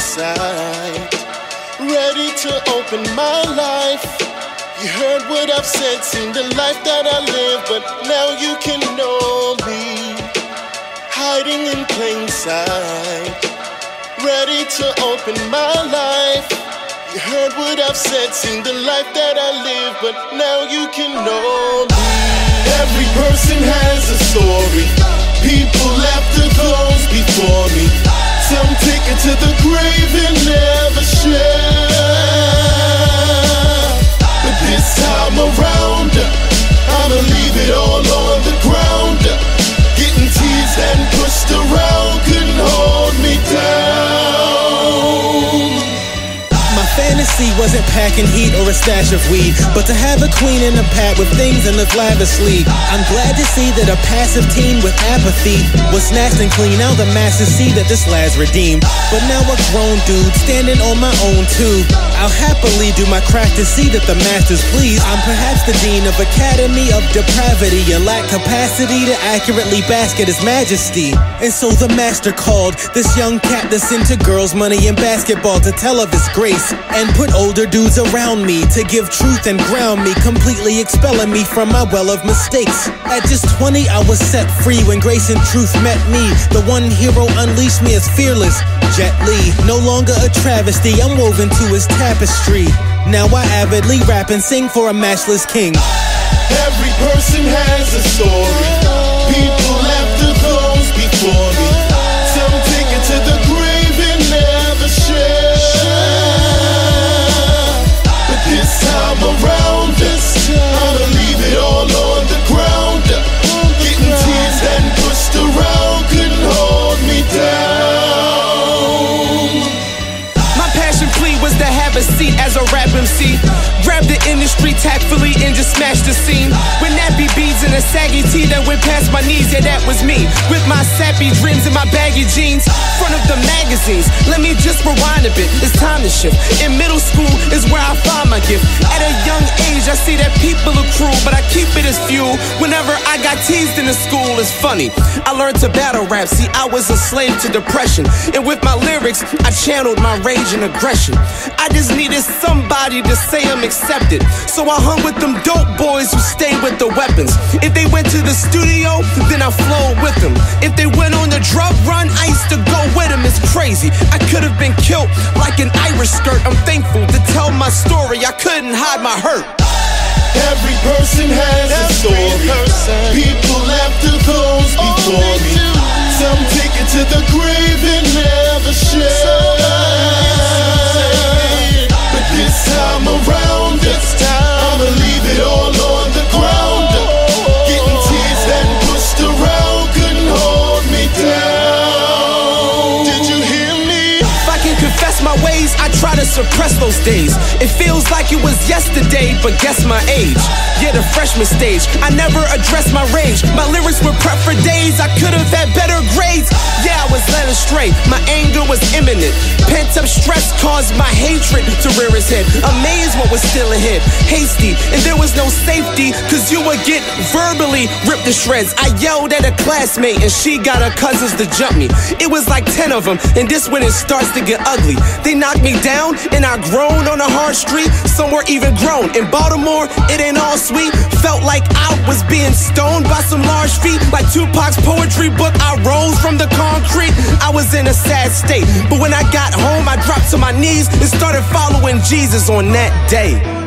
sight, ready to open my life. You heard what I've said, seen the life that I live, but now you can know me, hiding in plain sight, ready to open my life. You heard what I've said, seen the life that I live, but now you can know me. Every person has a story. People after those before me. Some take it to the grave and never share. But this time around, I'ma leave it all on the ground. Getting teased and pushed around couldn't hold me down. My fantasy wasn't packing heat or a stash of weed, but to have a queen in a pad with things and live lavishly. I'm glad to see that a passive teen with apathy was snatched and clean. Now the masses see that this lad's redeemed. But now a grown dude standing on my own too. I'll happily do my craft to see that the masters please. I'm perhaps the dean of Academy of Depravity and lack capacity to accurately bask at his majesty. And so the master called this young cat that's into girls, money, and basketball to tell of his grace, and put older dudes around me to give truth and ground me, completely expelling me from my well of mistakes. At just 20 I was set free when grace and truth met me. The one hero unleashed me as fearless Jet Li. No longer a travesty, I'm woven to his tapestry. Now I avidly rap and sing for a matchless king. Every person has a story. People after those before me. Some take it to the grave and never share. But this time around, I'ma leave it all on the ground. Getting teased and pushed around couldn't hold me down. My passion plea was to have a seat as a rap MC. Grab the industry tactfully and just smash the scene. With nappy beads and a saggy tee that went past my knees, yeah, that was me. With my sappy dreams and my baggy jeans, front of the magazines. Let me just rewind a bit, it's time to shift. In middle school is where I find my gift. At a young age, I see that people are cruel, but I keep it as fuel. Whenever I got teased in the school, it's funny. I learned to battle rap, see, I was a slave to depression. And with my lyrics, I channeled my rage and aggression. I just needed somebody to say I'm accepted. So I hung with them dope boys who stayed with the weapons. If they went to the studio, then I flowed with them. If they went on the drug run, I used to go with them. It's crazy, I could have been killed like an Irish skirt. I'm thankful to tell my story, I couldn't hide my hurt. Every person has a story. People after those before me. Some take it to the grave and never share. But this time around, I'ma leave it all on the ground. Getting teased and pushed around couldn't hold me down. Did you hear me? If I can confess my ways, I try to suppress those days. It feels like it was yesterday, but guess my age. Yeah, the freshman stage, I never addressed my rage. My lyrics were prepped for days, I could have had better grades. Yeah, I was led astray, my anger was imminent. Pent up stress caused my hatred to rear its head. Amazed what was still ahead, hasty, and there was no safety, cause you would get verbally ripped to shreds. I yelled at a classmate and she got her cousins to jump me. It was like 10 of them, and this when it starts to get ugly. They knocked me down and I groaned on a hard street. Some were even grown. In Baltimore, it ain't all sweet. Felt like I was being stoned by some large feet. Like Tupac's poetry book, I rose from the concrete. I was in a sad state, but when I got home, I dropped to my knees and started following Jesus on that day.